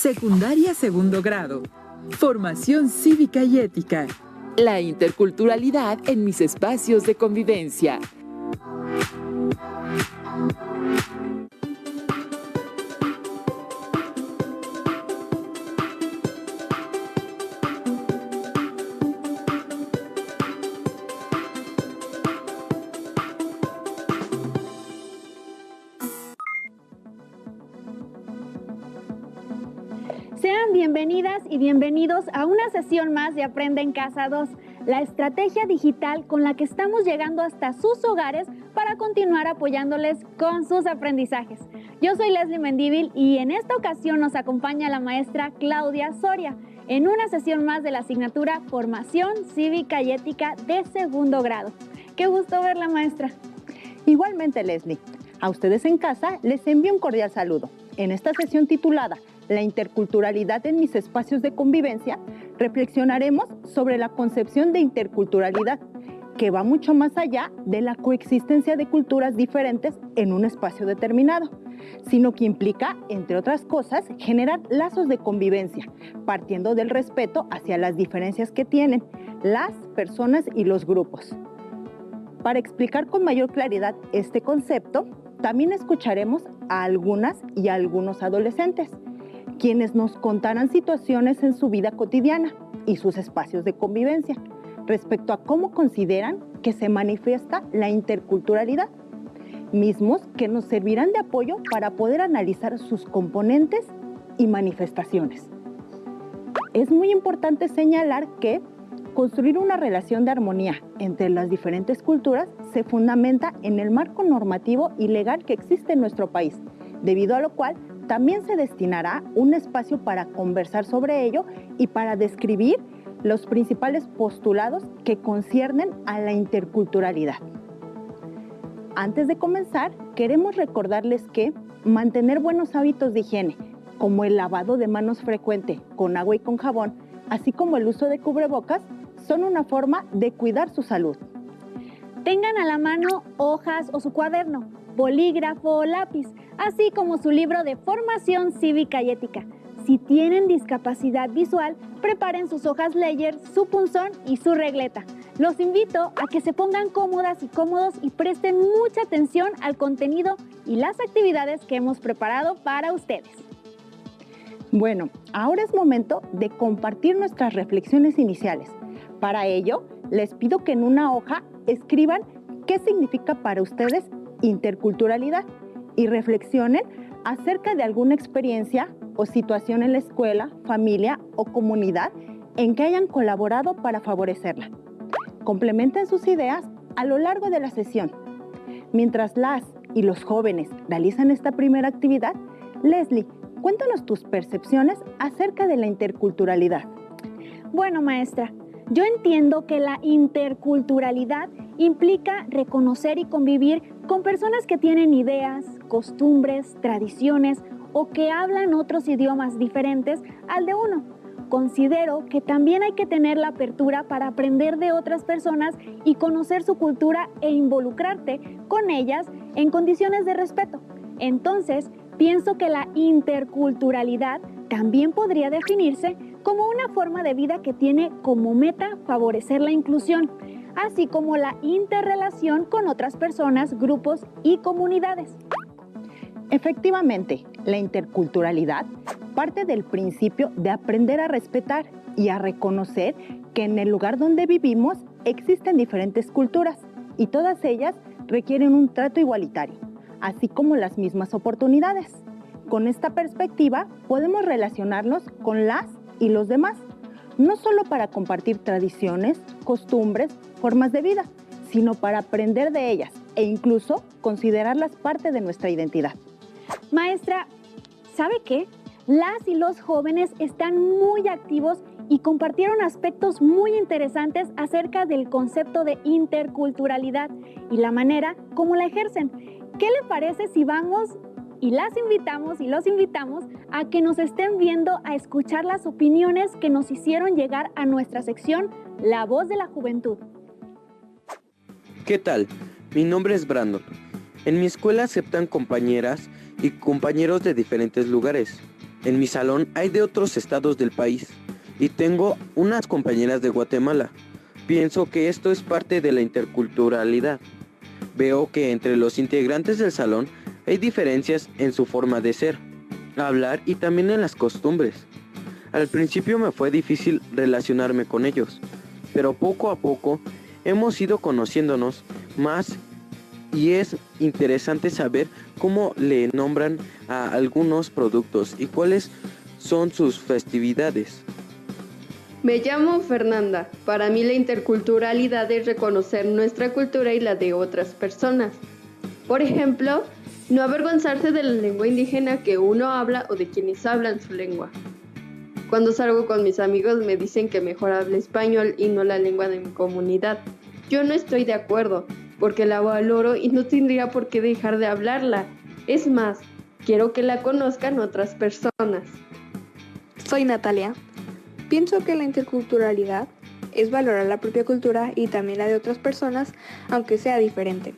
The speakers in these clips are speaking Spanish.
Secundaria segundo grado. Formación cívica y ética. La interculturalidad en mis espacios de convivencia. Sean bienvenidas y bienvenidos a una sesión más de Aprende en Casa 2, la estrategia digital con la que estamos llegando hasta sus hogares para continuar apoyándoles con sus aprendizajes. Yo soy Leslie Mendívil y en esta ocasión nos acompaña la maestra Claudia Soria en una sesión más de la asignatura Formación Cívica y Ética de segundo grado. Qué gusto verla, maestra. Igualmente, Leslie. A ustedes en casa les envío un cordial saludo. En esta sesión titulada La interculturalidad en mis espacios de convivencia, reflexionaremos sobre la concepción de interculturalidad, que va mucho más allá de la coexistencia de culturas diferentes en un espacio determinado, sino que implica, entre otras cosas, generar lazos de convivencia, partiendo del respeto hacia las diferencias que tienen las personas y los grupos. Para explicar con mayor claridad este concepto, también escucharemos a algunas y a algunos adolescentes, quienes nos contarán situaciones en su vida cotidiana y sus espacios de convivencia respecto a cómo consideran que se manifiesta la interculturalidad, mismos que nos servirán de apoyo para poder analizar sus componentes y manifestaciones. Es muy importante señalar que construir una relación de armonía entre las diferentes culturas se fundamenta en el marco normativo y legal que existe en nuestro país, debido a lo cual también se destinará un espacio para conversar sobre ello y para describir los principales postulados que conciernen a la interculturalidad. Antes de comenzar, queremos recordarles que mantener buenos hábitos de higiene, como el lavado de manos frecuente con agua y con jabón, así como el uso de cubrebocas, son una forma de cuidar su salud. Tengan a la mano hojas o su cuaderno, bolígrafo o lápiz, así como su libro de Formación Cívica y Ética. Si tienen discapacidad visual, preparen sus hojas Ledger, su punzón y su regleta. Los invito a que se pongan cómodas y cómodos y presten mucha atención al contenido y las actividades que hemos preparado para ustedes. Bueno, ahora es momento de compartir nuestras reflexiones iniciales. Para ello, les pido que en una hoja escriban qué significa para ustedes interculturalidad y reflexionen acerca de alguna experiencia o situación en la escuela, familia o comunidad en que hayan colaborado para favorecerla. Complementen sus ideas a lo largo de la sesión. Mientras las y los jóvenes realizan esta primera actividad, Leslie, cuéntanos tus percepciones acerca de la interculturalidad. Bueno, maestra, yo entiendo que la interculturalidad implica reconocer y convivir con personas que tienen ideas, costumbres, tradiciones o que hablan otros idiomas diferentes al de uno. Considero que también hay que tener la apertura para aprender de otras personas y conocer su cultura e involucrarte con ellas en condiciones de respeto. Entonces, pienso que la interculturalidad también podría definirse como una forma de vida que tiene como meta favorecer la inclusión, así como la interrelación con otras personas, grupos y comunidades. Efectivamente, la interculturalidad parte del principio de aprender a respetar y a reconocer que en el lugar donde vivimos existen diferentes culturas y todas ellas requieren un trato igualitario, así como las mismas oportunidades. Con esta perspectiva podemos relacionarnos con las y los demás, no solo para compartir tradiciones, costumbres, formas de vida, sino para aprender de ellas e incluso considerarlas parte de nuestra identidad. Maestra, ¿sabe qué? Las y los jóvenes están muy activos y compartieron aspectos muy interesantes acerca del concepto de interculturalidad y la manera como la ejercen. ¿Qué le parece si vamos y las invitamos y los invitamos a que nos estén viendo a escuchar las opiniones que nos hicieron llegar a nuestra sección La Voz de la Juventud? ¿Qué tal? Mi nombre es Brandon. En mi escuela aceptan compañeras y compañeros de diferentes lugares. En mi salón hay de otros estados del país y tengo unas compañeras de Guatemala. Pienso que esto es parte de la interculturalidad. Veo que entre los integrantes del salón hay diferencias en su forma de ser, hablar y también en las costumbres. Al principio me fue difícil relacionarme con ellos, pero poco a poco hemos ido conociéndonos más y es interesante saber cómo le nombran a algunos productos y cuáles son sus festividades. Me llamo Fernanda. Para mí la interculturalidad es reconocer nuestra cultura y la de otras personas. Por ejemplo, no avergonzarse de la lengua indígena que uno habla o de quienes hablan su lengua. Cuando salgo con mis amigos me dicen que mejor hable español y no la lengua de mi comunidad. Yo no estoy de acuerdo, porque la valoro y no tendría por qué dejar de hablarla. Es más, quiero que la conozcan otras personas. Soy Natalia. Pienso que la interculturalidad es valorar la propia cultura y también la de otras personas, aunque sea diferente,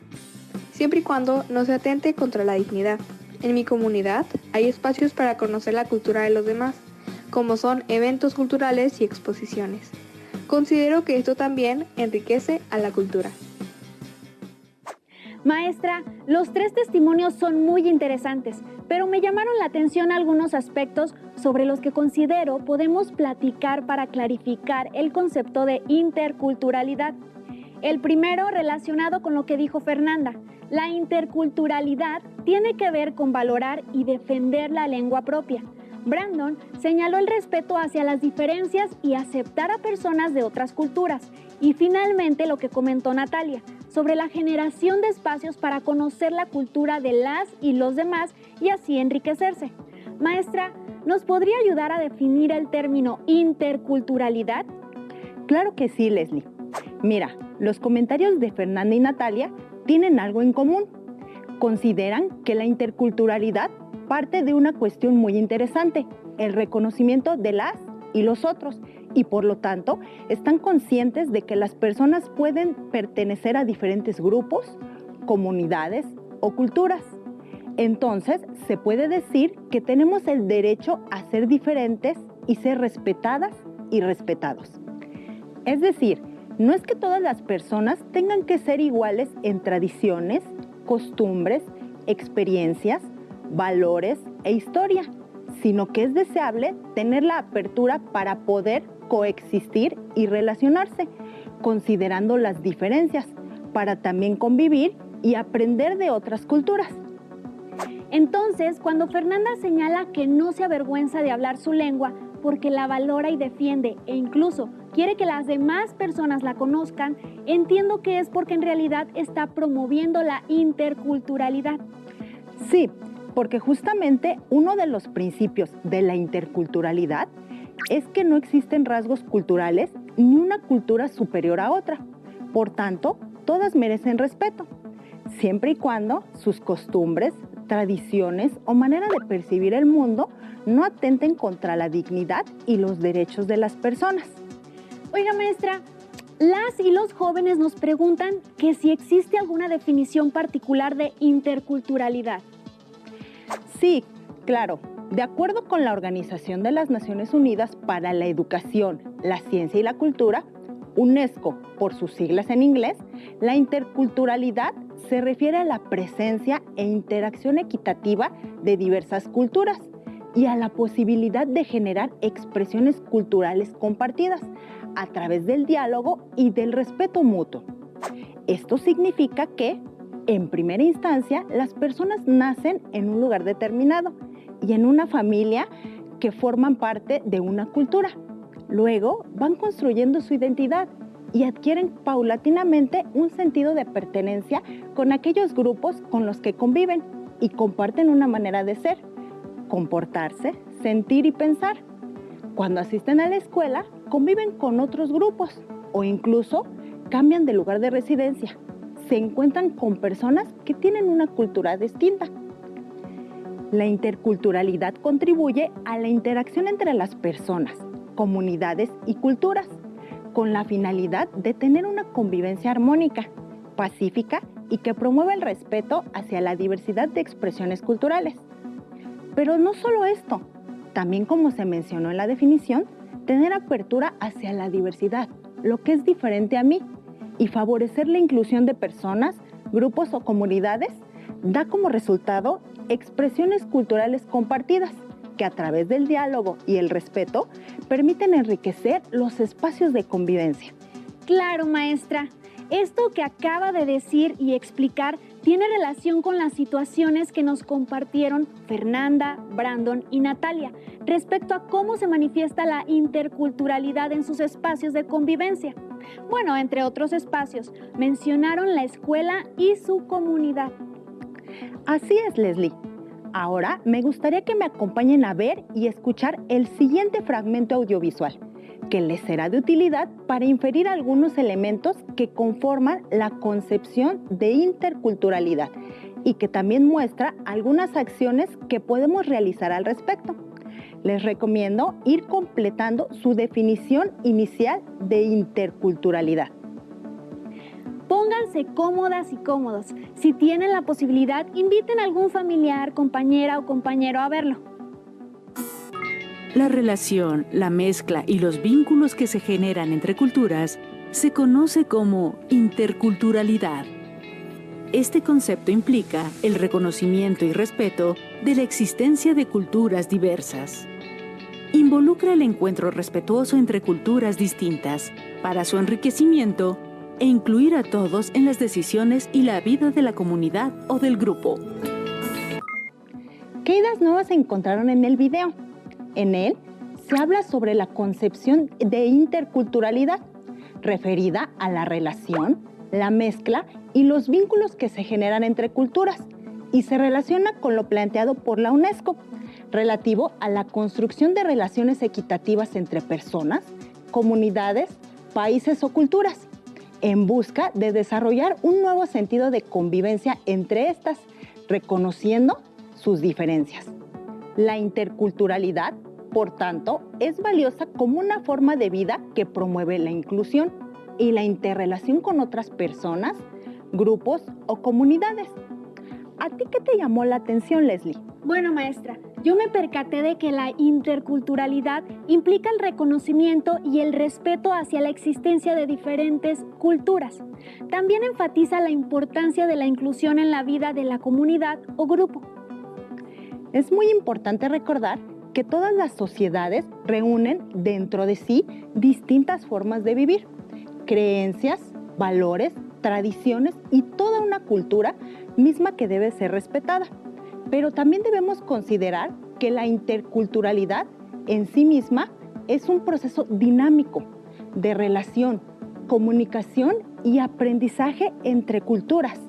siempre y cuando no se atente contra la dignidad. En mi comunidad hay espacios para conocer la cultura de los demás, como son eventos culturales y exposiciones. Considero que esto también enriquece a la cultura. Maestra, los 3 testimonios son muy interesantes, pero me llamaron la atención algunos aspectos sobre los que considero podemos platicar para clarificar el concepto de interculturalidad. El primero, relacionado con lo que dijo Fernanda. La interculturalidad tiene que ver con valorar y defender la lengua propia. Brandon señaló el respeto hacia las diferencias y aceptar a personas de otras culturas. Y finalmente lo que comentó Natalia, sobre la generación de espacios para conocer la cultura de las y los demás y así enriquecerse. Maestra, ¿nos podría ayudar a definir el término interculturalidad? Claro que sí, Leslie. Mira, los comentarios de Fernanda y Natalia tienen algo en común. Consideran que la interculturalidad parte de una cuestión muy interesante, el reconocimiento de las y los otros, y por lo tanto están conscientes de que las personas pueden pertenecer a diferentes grupos, comunidades o culturas. Entonces, se puede decir que tenemos el derecho a ser diferentes y ser respetadas y respetados. Es decir, no es que todas las personas tengan que ser iguales en tradiciones, costumbres, experiencias, valores e historia, sino que es deseable tener la apertura para poder coexistir y relacionarse, considerando las diferencias, para también convivir y aprender de otras culturas. Entonces, cuando Fernanda señala que no se avergüenza de hablar su lengua porque la valora y defiende e incluso quiere que las demás personas la conozcan, entiendo que es porque en realidad está promoviendo la interculturalidad. Sí, porque justamente uno de los principios de la interculturalidad es que no existen rasgos culturales ni una cultura superior a otra. Por tanto, todas merecen respeto, siempre y cuando sus costumbres, tradiciones o manera de percibir el mundo no atenten contra la dignidad y los derechos de las personas. Oiga, maestra, las y los jóvenes nos preguntan que si existe alguna definición particular de interculturalidad. Sí, claro. De acuerdo con la Organización de las Naciones Unidas para la Educación, la Ciencia y la Cultura, UNESCO, por sus siglas en inglés, la interculturalidad se refiere a la presencia e interacción equitativa de diversas culturas y a la posibilidad de generar expresiones culturales compartidas a través del diálogo y del respeto mutuo. Esto significa que, en primera instancia, las personas nacen en un lugar determinado y en una familia que forman parte de una cultura. Luego van construyendo su identidad y adquieren paulatinamente un sentido de pertenencia con aquellos grupos con los que conviven y comparten una manera de ser, comportarse, sentir y pensar. Cuando asisten a la escuela, conviven con otros grupos o incluso cambian de lugar de residencia. Se encuentran con personas que tienen una cultura distinta. La interculturalidad contribuye a la interacción entre las personas, comunidades y culturas, con la finalidad de tener una convivencia armónica, pacífica y que promueva el respeto hacia la diversidad de expresiones culturales. Pero no solo esto, También, como se mencionó en la definición, tener apertura hacia la diversidad, lo que es diferente a mí, y favorecer la inclusión de personas, grupos o comunidades, da como resultado expresiones culturales compartidas que a través del diálogo y el respeto permiten enriquecer los espacios de convivencia. Claro, maestra. Esto que acaba de decir y explicar tiene relación con las situaciones que nos compartieron Fernanda, Brandon y Natalia respecto a cómo se manifiesta la interculturalidad en sus espacios de convivencia. Bueno, entre otros espacios, mencionaron la escuela y su comunidad. Así es, Leslie. Ahora me gustaría que me acompañen a ver y escuchar el siguiente fragmento audiovisual, que les será de utilidad para inferir algunos elementos que conforman la concepción de interculturalidad y que también muestra algunas acciones que podemos realizar al respecto. Les recomiendo ir completando su definición inicial de interculturalidad. Pónganse cómodas y cómodos. Si tienen la posibilidad, inviten a algún familiar, compañera o compañero a verlo. La relación, la mezcla y los vínculos que se generan entre culturas se conoce como interculturalidad. Este concepto implica el reconocimiento y respeto de la existencia de culturas diversas. Involucra el encuentro respetuoso entre culturas distintas para su enriquecimiento e incluir a todos en las decisiones y la vida de la comunidad o del grupo. ¿Qué ideas nuevas se encontraron en el video? En él se habla sobre la concepción de interculturalidad, referida a la relación, la mezcla y los vínculos que se generan entre culturas, y se relaciona con lo planteado por la UNESCO, relativo a la construcción de relaciones equitativas entre personas, comunidades, países o culturas, en busca de desarrollar un nuevo sentido de convivencia entre estas, reconociendo sus diferencias. La interculturalidad, por tanto, es valiosa como una forma de vida que promueve la inclusión y la interrelación con otras personas, grupos o comunidades. ¿A ti qué te llamó la atención, Leslie? Bueno, maestra, yo me percaté de que la interculturalidad implica el reconocimiento y el respeto hacia la existencia de diferentes culturas. También enfatiza la importancia de la inclusión en la vida de la comunidad o grupo. Es muy importante recordar que todas las sociedades reúnen dentro de sí distintas formas de vivir, creencias, valores, tradiciones y toda una cultura misma que debe ser respetada. Pero también debemos considerar que la interculturalidad en sí misma es un proceso dinámico de relación, comunicación y aprendizaje entre culturas.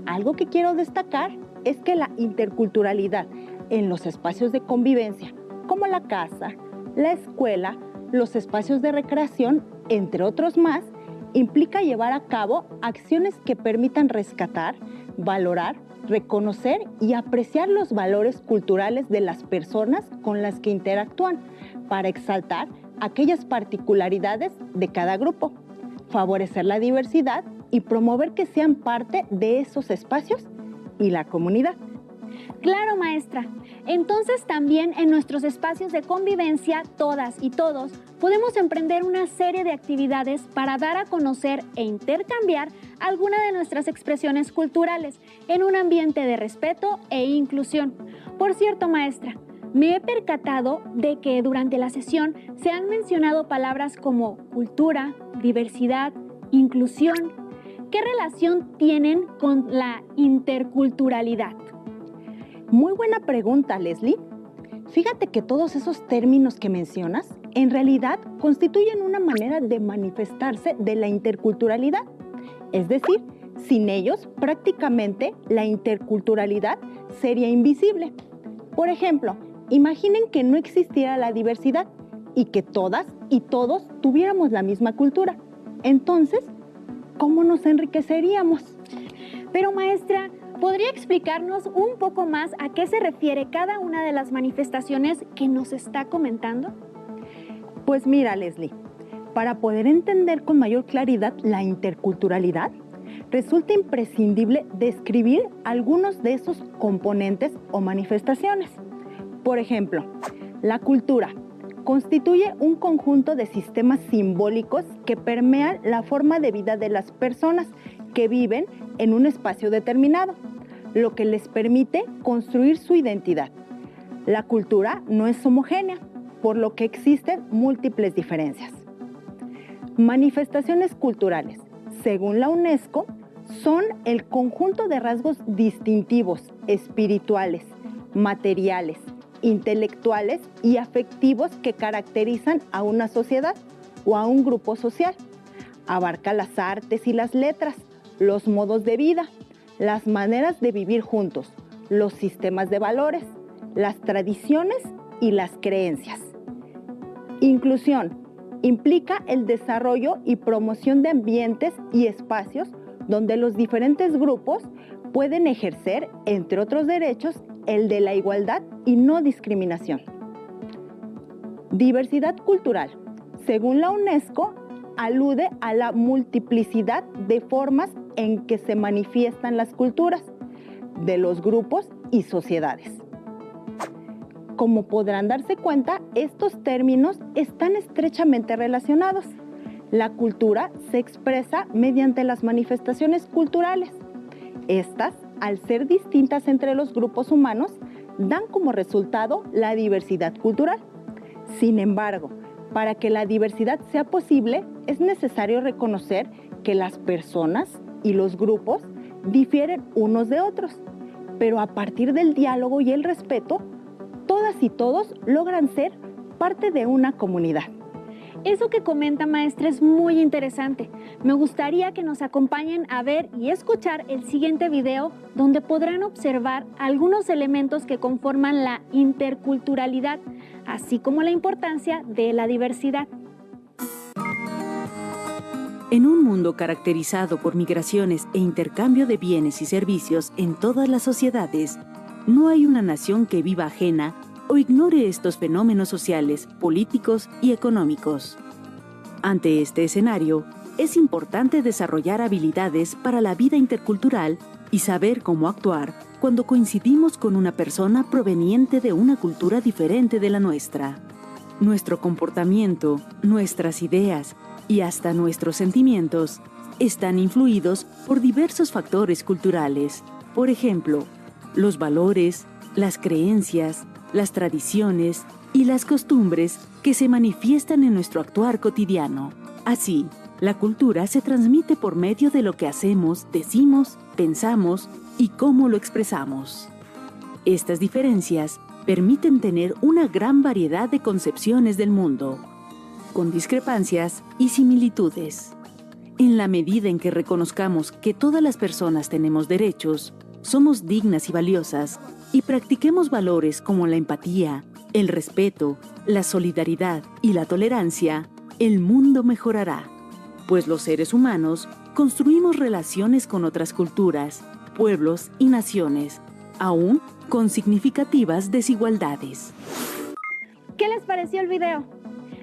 Algo que quiero destacar es que la interculturalidad en los espacios de convivencia, como la casa, la escuela, los espacios de recreación, entre otros más, implica llevar a cabo acciones que permitan rescatar, valorar, reconocer y apreciar los valores culturales de las personas con las que interactúan, para exaltar aquellas particularidades de cada grupo, favorecer la diversidad y promover que sean parte de esos espacios y la comunidad. Claro, maestra. Entonces también en nuestros espacios de convivencia, todas y todos, podemos emprender una serie de actividades para dar a conocer e intercambiar alguna de nuestras expresiones culturales en un ambiente de respeto e inclusión. Por cierto, maestra, me he percatado de que durante la sesión se han mencionado palabras como cultura, diversidad, inclusión. ¿Qué relación tienen con la interculturalidad? Muy buena pregunta, Leslie. Fíjate que todos esos términos que mencionas en realidad constituyen una manera de manifestarse de la interculturalidad. Es decir, sin ellos prácticamente la interculturalidad sería invisible. Por ejemplo, imaginen que no existiera la diversidad y que todas y todos tuviéramos la misma cultura. Entonces, ¿cómo nos enriqueceríamos? Pero maestra, ¿podría explicarnos un poco más a qué se refiere cada una de las manifestaciones que nos está comentando? Pues mira, Leslie, para poder entender con mayor claridad la interculturalidad, resulta imprescindible describir algunos de esos componentes o manifestaciones. Por ejemplo, La cultura constituye un conjunto de sistemas simbólicos que permean la forma de vida de las personas que viven en un espacio determinado, lo que les permite construir su identidad. La cultura no es homogénea, por lo que existen múltiples diferencias. Manifestaciones culturales, según la UNESCO, son el conjunto de rasgos distintivos, espirituales, materiales, intelectuales y afectivos que caracterizan a una sociedad o a un grupo social. Abarca las artes y las letras, los modos de vida, las maneras de vivir juntos, los sistemas de valores, las tradiciones y las creencias. Inclusión implica el desarrollo y promoción de ambientes y espacios donde los diferentes grupos pueden ejercer, entre otros derechos, el de la igualdad y no discriminación. Diversidad cultural, según la UNESCO, alude a la multiplicidad de formas en que se manifiestan las culturas de los grupos y sociedades. Como podrán darse cuenta, estos términos están estrechamente relacionados. La cultura se expresa mediante las manifestaciones culturales. Estas, al ser distintas entre los grupos humanos, dan como resultado la diversidad cultural. Sin embargo, para que la diversidad sea posible, es necesario reconocer que las personas y los grupos difieren unos de otros, pero a partir del diálogo y el respeto, todas y todos logran ser parte de una comunidad. Eso que comenta, maestra, es muy interesante. Me gustaría que nos acompañen a ver y escuchar el siguiente video donde podrán observar algunos elementos que conforman la interculturalidad, así como la importancia de la diversidad. En un mundo caracterizado por migraciones e intercambio de bienes y servicios en todas las sociedades, no hay una nación que viva ajena o ignore estos fenómenos sociales, políticos y económicos. Ante este escenario, es importante desarrollar habilidades para la vida intercultural y saber cómo actuar cuando coincidimos con una persona proveniente de una cultura diferente de la nuestra. Nuestro comportamiento, nuestras ideas y hasta nuestros sentimientos están influidos por diversos factores culturales. Por ejemplo, los valores, las creencias, las tradiciones y las costumbres que se manifiestan en nuestro actuar cotidiano. Así, la cultura se transmite por medio de lo que hacemos, decimos, pensamos y cómo lo expresamos. Estas diferencias permiten tener una gran variedad de concepciones del mundo, con discrepancias y similitudes. En la medida en que reconozcamos que todas las personas tenemos derechos, somos dignas y valiosas, y practiquemos valores como la empatía, el respeto, la solidaridad y la tolerancia, el mundo mejorará. Pues los seres humanos construimos relaciones con otras culturas, pueblos y naciones, aún con significativas desigualdades. ¿Qué les pareció el video?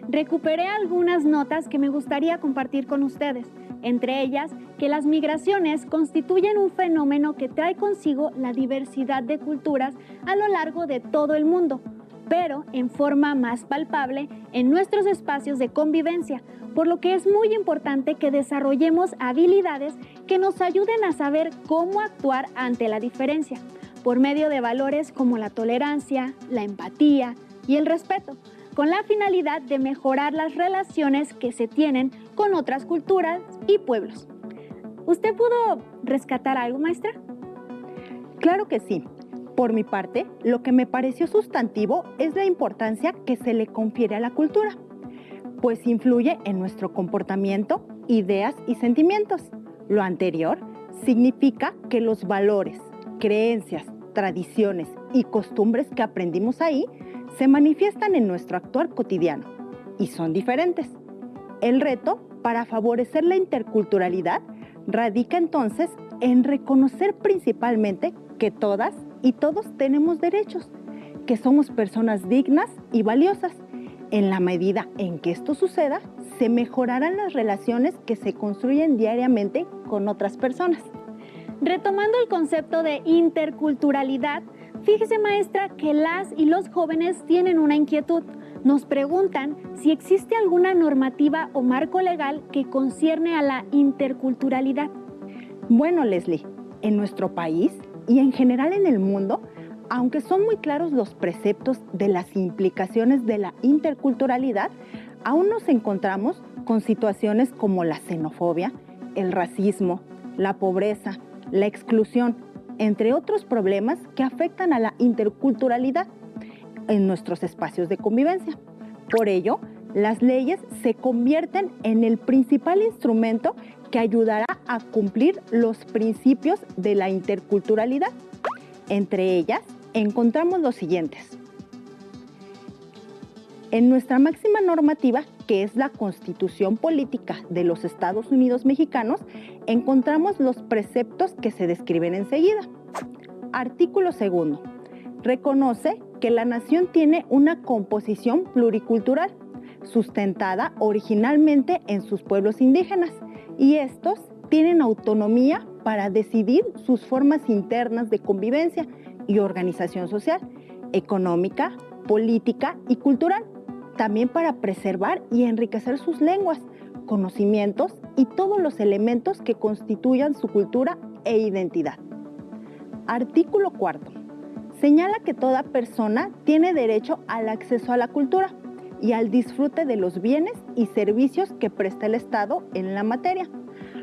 Recuperé algunas notas que me gustaría compartir con ustedes, entre ellas que las migraciones constituyen un fenómeno que trae consigo la diversidad de culturas a lo largo de todo el mundo, pero en forma más palpable en nuestros espacios de convivencia, por lo que es muy importante que desarrollemos habilidades que nos ayuden a saber cómo actuar ante la diferencia, por medio de valores como la tolerancia, la empatía y el respeto, con la finalidad de mejorar las relaciones que se tienen con otras culturas y pueblos. ¿Usted pudo rescatar algo, maestra? Claro que sí. Por mi parte, lo que me pareció sustantivo es la importancia que se le confiere a la cultura, pues influye en nuestro comportamiento, ideas y sentimientos. Lo anterior significa que los valores, creencias, tradiciones y costumbres que aprendimos ahí se manifiestan en nuestro actuar cotidiano y son diferentes. El reto para favorecer la interculturalidad radica entonces en reconocer principalmente que todas y todos tenemos derechos, que somos personas dignas y valiosas. En la medida en que esto suceda, se mejorarán las relaciones que se construyen diariamente con otras personas. Retomando el concepto de interculturalidad, Fíjese, maestra, que las y los jóvenes tienen una inquietud. Nos preguntan si existe alguna normativa o marco legal que concierne a la interculturalidad. Bueno, Leslie, en nuestro país y en general en el mundo, aunque son muy claros los preceptos de las implicaciones de la interculturalidad, aún nos encontramos con situaciones como la xenofobia, el racismo, la pobreza, la exclusión, entre otros problemas que afectan a la interculturalidad en nuestros espacios de convivencia. Por ello, las leyes se convierten en el principal instrumento que ayudará a cumplir los principios de la interculturalidad. Entre ellas, encontramos los siguientes. En nuestra máxima normativa, que es la Constitución Política de los Estados Unidos Mexicanos, encontramos los preceptos que se describen enseguida. Artículo 2. Reconoce que la nación tiene una composición pluricultural, sustentada originalmente en sus pueblos indígenas, y estos tienen autonomía para decidir sus formas internas de convivencia y organización social, económica, política y cultural, también para preservar y enriquecer sus lenguas, conocimientos y todos los elementos que constituyan su cultura e identidad. Artículo 4. Señala que toda persona tiene derecho al acceso a la cultura y al disfrute de los bienes y servicios que presta el Estado en la materia,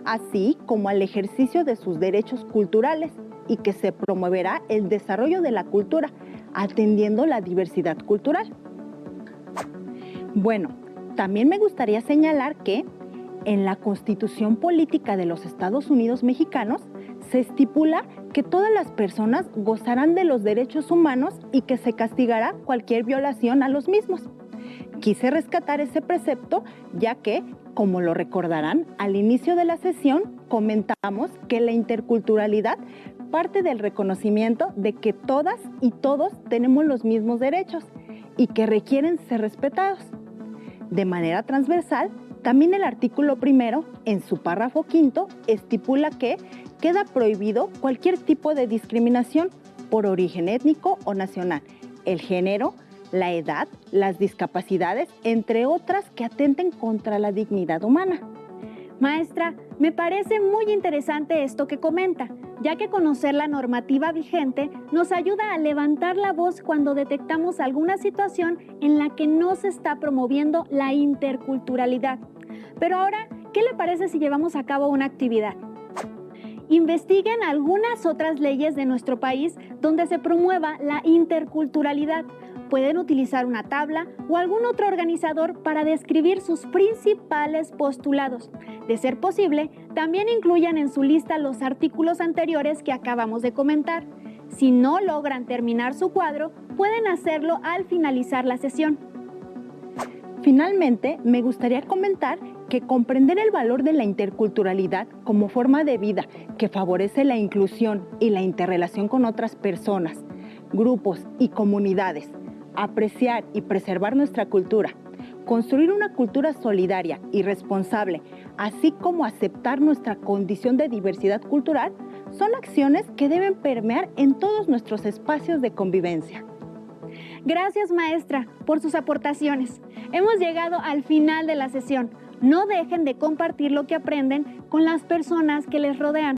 así como al ejercicio de sus derechos culturales, y que se promoverá el desarrollo de la cultura, atendiendo la diversidad cultural. Bueno, también me gustaría señalar que en la Constitución Política de los Estados Unidos Mexicanos se estipula que todas las personas gozarán de los derechos humanos y que se castigará cualquier violación a los mismos. Quise rescatar ese precepto ya que, como lo recordarán, al inicio de la sesión comentamos que la interculturalidad parte del reconocimiento de que todas y todos tenemos los mismos derechos y que requieren ser respetados. De manera transversal, también el artículo 1, en su párrafo 5, estipula que queda prohibido cualquier tipo de discriminación por origen étnico o nacional, el género, la edad, las discapacidades, entre otras que atenten contra la dignidad humana. Maestra, me parece muy interesante esto que comenta, ya que conocer la normativa vigente nos ayuda a levantar la voz cuando detectamos alguna situación en la que no se está promoviendo la interculturalidad. Pero ahora, ¿qué le parece si llevamos a cabo una actividad? Investiguen algunas otras leyes de nuestro país donde se promueva la interculturalidad. Pueden utilizar una tabla o algún otro organizador para describir sus principales postulados. De ser posible, también incluyan en su lista los artículos anteriores que acabamos de comentar. Si no logran terminar su cuadro, pueden hacerlo al finalizar la sesión. Finalmente, me gustaría comentar que comprender el valor de la interculturalidad como forma de vida que favorece la inclusión y la interrelación con otras personas, grupos y comunidades, apreciar y preservar nuestra cultura, construir una cultura solidaria y responsable, así como aceptar nuestra condición de diversidad cultural, son acciones que deben permear en todos nuestros espacios de convivencia. Gracias, maestra, por sus aportaciones. Hemos llegado al final de la sesión. No dejen de compartir lo que aprenden con las personas que les rodean.